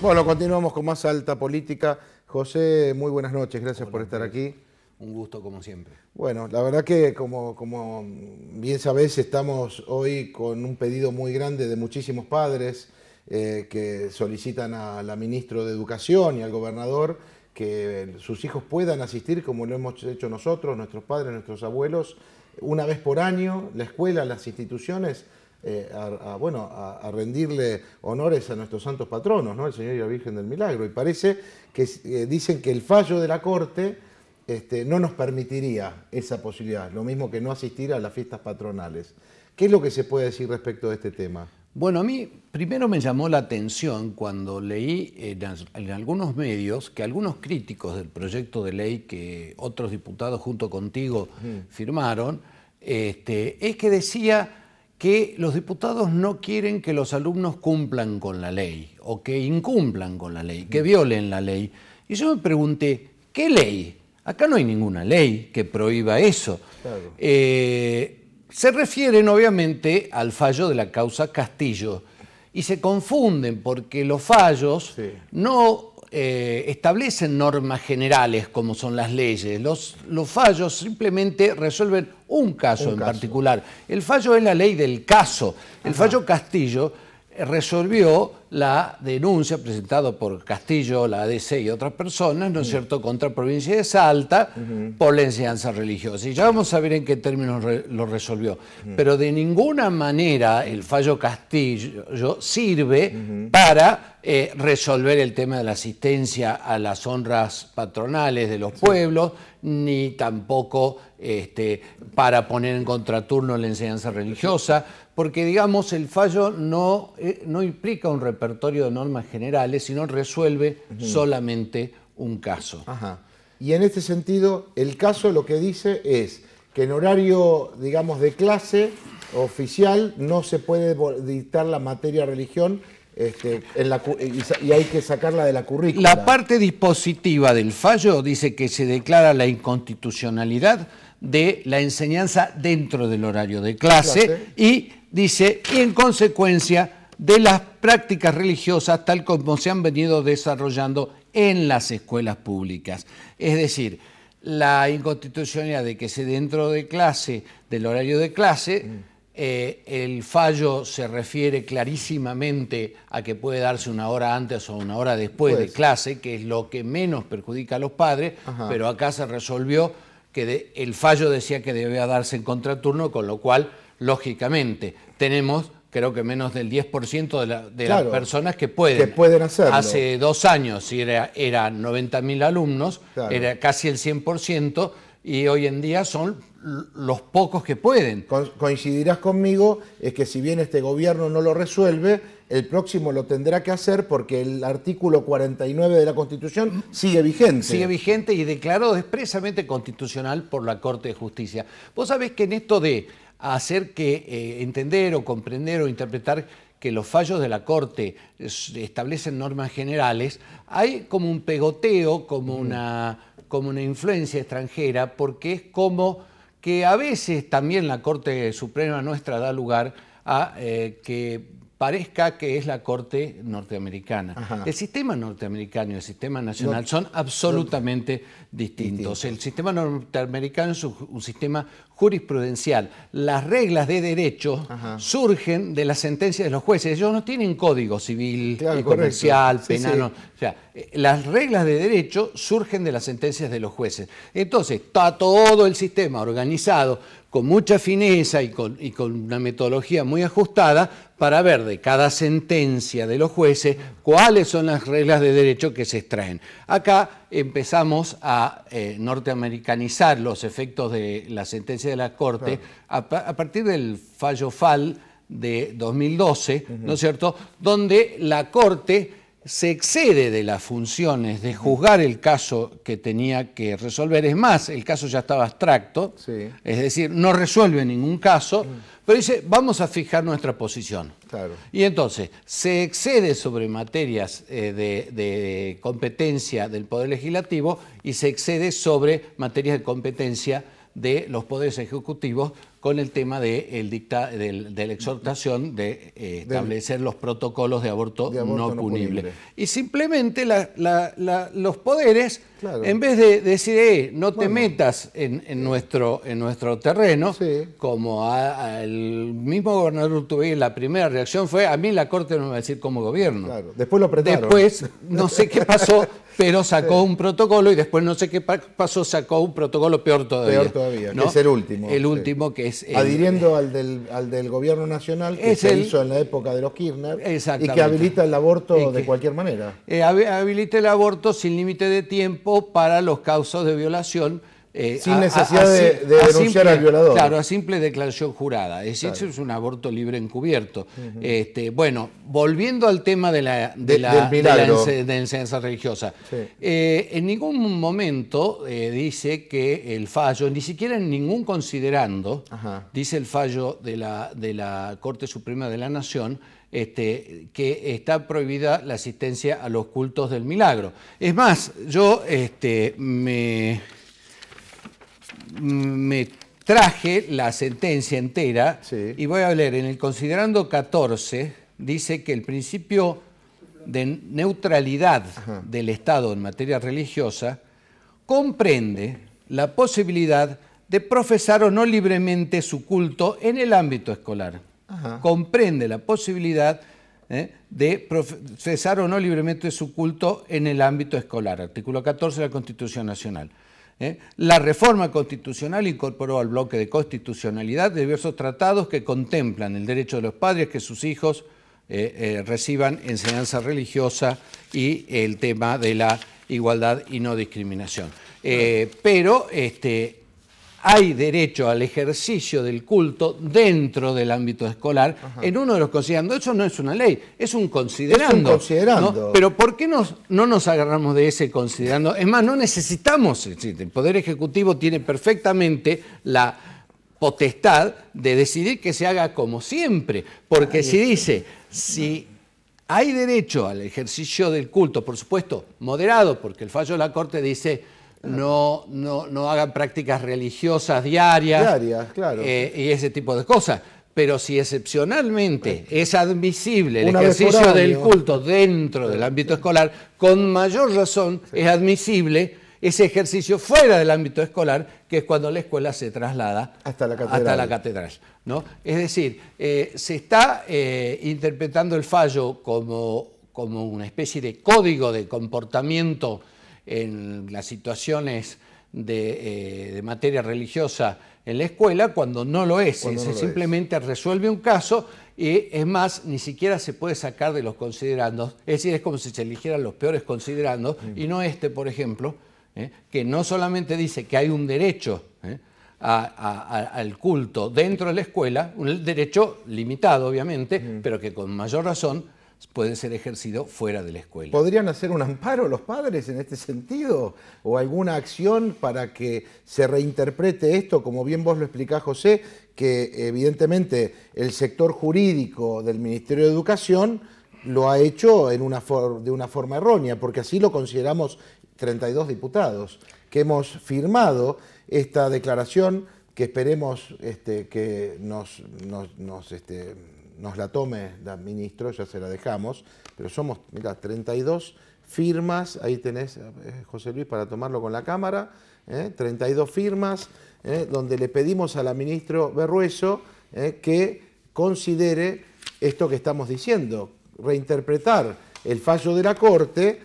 Bueno, continuamos con más Alta Política. José, muy buenas noches, gracias por estar aquí. Un gusto como siempre. Bueno, la verdad que como bien sabés, estamos hoy con un pedido muy grande de muchísimos padres que solicitan a la ministra de Educación y al gobernador que sus hijos puedan asistir, como lo hemos hecho nosotros, nuestros padres, nuestros abuelos, una vez por año, la escuela, las instituciones, a rendirle honores a nuestros santos patronos, ¿no? El Señor y la Virgen del Milagro. Y parece que dicen que el fallo de la Corte no nos permitiría esa posibilidad, lo mismo que no asistir a las fiestas patronales. ¿Qué es lo que se puede decir respecto de este tema? Bueno, a mí primero me llamó la atención cuando leí en algunos medios que algunos críticos del proyecto de ley que otros diputados junto contigo firmaron, es que decía que los diputados no quieren que los alumnos cumplan con la ley o que incumplan con la ley, que violen la ley. Y yo me pregunté, ¿qué ley? Acá no hay ninguna ley que prohíba eso. Claro. Se refieren obviamente al fallo de la causa Castillo y se confunden porque los fallos no establecen normas generales como son las leyes. Los fallos simplemente resuelven un caso particular. El fallo es la ley del caso. El fallo Castillo resolvió la denuncia presentada por Castillo, la ADC y otras personas, ¿no es cierto?, contra la provincia de Salta por la enseñanza religiosa. Y ya vamos a ver en qué términos lo resolvió. Pero de ninguna manera el fallo Castillo sirve para resolver el tema de la asistencia a las honras patronales de los pueblos, ni tampoco para poner en contraturno la enseñanza religiosa, porque, digamos, el fallo no implica un repertorio de normas generales, sino resuelve solamente un caso. Ajá. Y en este sentido, el caso lo que dice es que en horario, digamos, de clase oficial no se puede dictar la materia religión y hay que sacarla de la currícula. La parte dispositiva del fallo dice que se declara la inconstitucionalidad de la enseñanza dentro del horario de clase y dice, y en consecuencia de las prácticas religiosas tal como se han venido desarrollando en las escuelas públicas. Es decir, la inconstitucionalidad de que se dentro de clase, del horario de clase, el fallo se refiere clarísimamente a que puede darse una hora antes o una hora después de clase, que es lo que menos perjudica a los padres, pero acá se resolvió que el fallo decía que debía darse en contraturno, con lo cual, lógicamente, tenemos creo que menos del 10% de las personas que pueden hacerlo. Hace 2 años si eran 90.000 alumnos, era casi el 100%, y hoy en día son los pocos que pueden. Coincidirás conmigo, es que si bien este gobierno no lo resuelve, el próximo lo tendrá que hacer porque el artículo 49 de la Constitución sigue vigente. Sigue vigente y declarado expresamente constitucional por la Corte de Justicia. Vos sabés que en esto de hacer que entender o comprender o interpretar que los fallos de la Corte establecen normas generales, hay como un pegoteo, como una influencia extranjera, porque es como que a veces también la Corte Suprema nuestra da lugar a que parezca que es la Corte norteamericana. El sistema norteamericano y el sistema nacional son absolutamente distintos. El sistema norteamericano es un sistema jurisprudencial. Las reglas de derecho surgen de las sentencias de los jueces. Ellos no tienen código civil, comercial, penal. O sea, las reglas de derecho surgen de las sentencias de los jueces. Entonces, está todo el sistema organizado con mucha fineza y con una metodología muy ajustada para ver de cada sentencia de los jueces cuáles son las reglas de derecho que se extraen. Acá empezamos a norteamericanizar los efectos de la sentencia de la Corte a partir del fallo FAL de 2012, ¿no es cierto?, donde la Corte se excede de las funciones de juzgar el caso que tenía que resolver. Es más, el caso ya estaba abstracto, es decir, no resuelve ningún caso, pero dice, vamos a fijar nuestra posición. Y entonces, se excede sobre materias de competencia del Poder Legislativo y se excede sobre materias de competencia de los poderes ejecutivos, con el tema de la exhortación de establecer los protocolos de aborto no punible. Y simplemente los poderes, claro, en vez de decir, no te metas en nuestro terreno, sí, como el mismo gobernador Urtubey, la primera reacción fue, a mí la Corte no me va a decir cómo gobierno. Claro. Después lo apretaron. Después, no sé qué pasó, pero sacó un protocolo y después no sé qué pasó, sacó un protocolo peor todavía. Peor todavía, ¿no? Que es el último. El último, que es... adhiriendo al del gobierno nacional que se hizo en la época de los Kirchner y que habilita el aborto de cualquier manera. Habilita el aborto sin límite de tiempo para los casos de violación. Sin necesidad de denunciar al violador. Claro, a simple declaración jurada. Es decir, claro, es un aborto libre encubierto. Bueno, volviendo al tema de la enseñanza religiosa. Sí. En ningún momento dice que el fallo, ni siquiera en ningún considerando, dice el fallo de la Corte Suprema de la Nación, que está prohibida la asistencia a los cultos del milagro. Es más, yo me traje la sentencia entera, sí, y voy a leer. En el considerando 14 dice que el principio de neutralidad del Estado en materia religiosa comprende la posibilidad de profesar o no libremente su culto en el ámbito escolar. Comprende la posibilidad de profesar o no libremente su culto en el ámbito escolar. Artículo 14 de la Constitución Nacional. La reforma constitucional incorporó al bloque de constitucionalidad diversos tratados que contemplan el derecho de los padres que sus hijos reciban enseñanza religiosa y el tema de la igualdad y no discriminación. Pero hay derecho al ejercicio del culto dentro del ámbito escolar en uno de los considerandos. Eso no es una ley, es un considerando. Es un considerando. ¿No? Pero ¿por qué no nos agarramos de ese considerando? Es más, no necesitamos, el Poder Ejecutivo tiene perfectamente la potestad de decidir que se haga como siempre, porque si dice, si hay derecho al ejercicio del culto, por supuesto, moderado, porque el fallo de la Corte dice no hagan prácticas religiosas diarias, claro, y ese tipo de cosas. Pero si excepcionalmente es admisible el ejercicio del culto dentro del ámbito escolar, con mayor razón es admisible ese ejercicio fuera del ámbito escolar, que es cuando la escuela se traslada hasta la catedral. ¿No? Es decir, se está interpretando el fallo como una especie de código de comportamiento en las situaciones de materia religiosa en la escuela, cuando no lo es. Se simplemente resuelve un caso y, es más, ni siquiera se puede sacar de los considerandos. Es decir, es como si se eligieran los peores considerandos y no por ejemplo, que no solamente dice que hay un derecho al culto dentro de la escuela, un derecho limitado obviamente, pero que con mayor razón puede ser ejercido fuera de la escuela. ¿Podrían hacer un amparo los padres en este sentido? ¿O alguna acción para que se reinterprete esto, como bien vos lo explicás, José, que evidentemente el sector jurídico del Ministerio de Educación lo ha hecho de una forma errónea, porque así lo consideramos 32 diputados, que hemos firmado esta declaración, que esperemos que nos la tome la ministro, ya se la dejamos, pero somos, mirá, 32 firmas, ahí tenés, José Luis, para tomarlo con la cámara, 32 firmas, donde le pedimos a la ministra Berrueso que considere esto que estamos diciendo, reinterpretar el fallo de la Corte,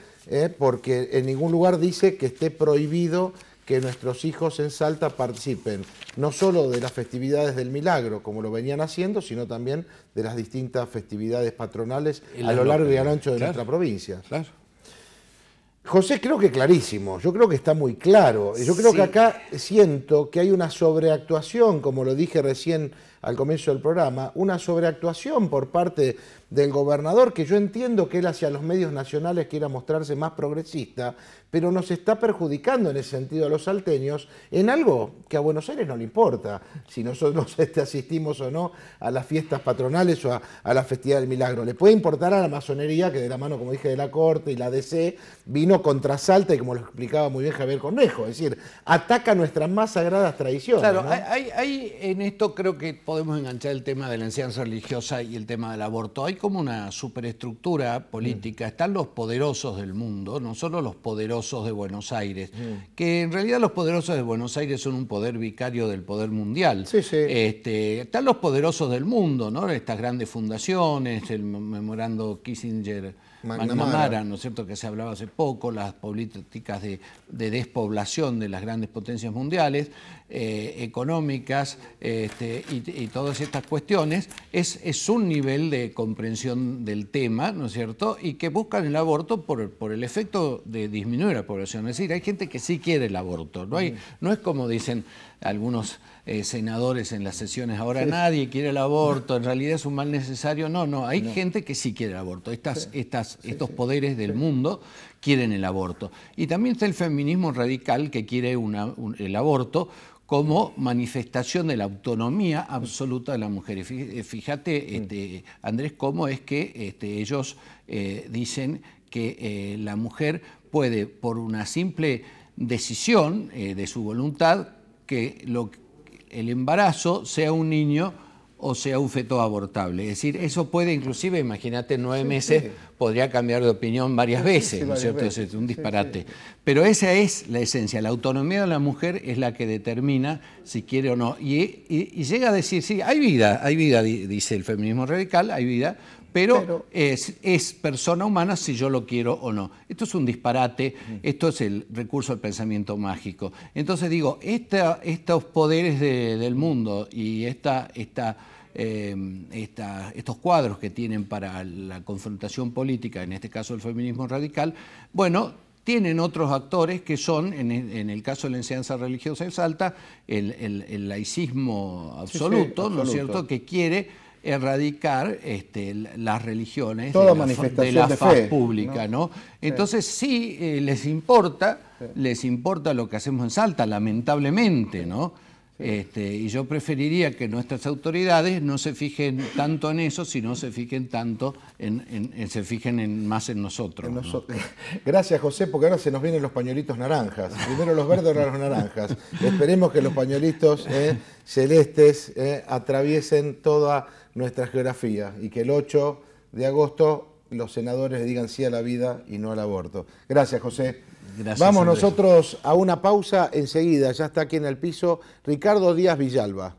porque en ningún lugar dice que esté prohibido que nuestros hijos en Salta participen no solo de las festividades del milagro, como lo venían haciendo, sino también de las distintas festividades patronales a lo largo y a lo ancho de nuestra provincia. Claro. José, creo que clarísimo, yo creo que está muy claro. Yo creo que acá siento que hay una sobreactuación, como lo dije recién al comienzo del programa, una sobreactuación por parte del gobernador, que yo entiendo que él hacia los medios nacionales quiera mostrarse más progresista, pero nos está perjudicando en ese sentido a los salteños en algo que a Buenos Aires no le importa, si nosotros asistimos o no a las fiestas patronales o a la Festividad del Milagro. Le puede importar a la masonería, que de la mano, como dije, de la Corte y la DC, vino contra Salta, y como lo explicaba muy bien Javier Cornejo, es decir, ataca nuestras más sagradas tradiciones. Claro, ¿no? hay en esto creo que podemos enganchar el tema de la enseñanza religiosa y el tema del aborto. Hay como una superestructura política, están los poderosos del mundo, no solo los poderosos de Buenos Aires, que en realidad los poderosos de Buenos Aires son un poder vicario del poder mundial. Sí, sí. Están los poderosos del mundo, ¿no? Estas grandes fundaciones, el memorando Kissinger-McNamara, ¿no es cierto?, que se hablaba hace poco, las políticas de despoblación de las grandes potencias mundiales, económicas, y todas estas cuestiones, es un nivel de comprensión del tema, ¿no es cierto?, y que buscan el aborto por el efecto de disminuir la población. Es decir, hay gente que sí quiere el aborto, no es como dicen algunos senadores en las sesiones, ahora nadie quiere el aborto, en realidad es un mal necesario. No, hay gente que sí quiere el aborto. Estos poderes del mundo quieren el aborto. Y también está el feminismo radical, que quiere el aborto como manifestación de la autonomía absoluta de la mujer. Y fíjate, Andrés, cómo es que ellos dicen que la mujer puede, por una simple decisión de su voluntad, que el embarazo sea un niño o sea un feto abortable. Es decir, eso puede inclusive, imagínate, 9 meses, podría cambiar de opinión varias veces, ¿no es cierto? Es un disparate. Pero esa es la esencia, la autonomía de la mujer es la que determina si quiere o no. Y llega a decir, sí, hay vida, dice el feminismo radical, hay vida, pero es persona humana si yo lo quiero o no. Esto es un disparate, esto es el recurso al pensamiento mágico. Entonces digo, estos poderes del mundo y estos cuadros que tienen para la confrontación política, en este caso el feminismo radical, bueno, tienen otros actores que son, en el caso de la enseñanza religiosa en Salta, el laicismo absoluto, ¿no es cierto?, que quiere erradicar las religiones de la faz pública, ¿no? Entonces sí, les importa lo que hacemos en Salta, lamentablemente, ¿no? Y yo preferiría que nuestras autoridades no se fijen tanto en eso, sino se fijen más en nosotros. ¿No? Gracias, José, porque ahora se nos vienen los pañuelitos naranjas. Primero los verdes, ahora los naranjas. Esperemos que los pañuelitos celestes atraviesen toda nuestra geografía y que el 8 de agosto los senadores le digan sí a la vida y no al aborto. Gracias, José. Gracias, Vamos Andrés. nosotros a una pausa enseguida. Ya está aquí en el piso Ricardo Díaz Villalba.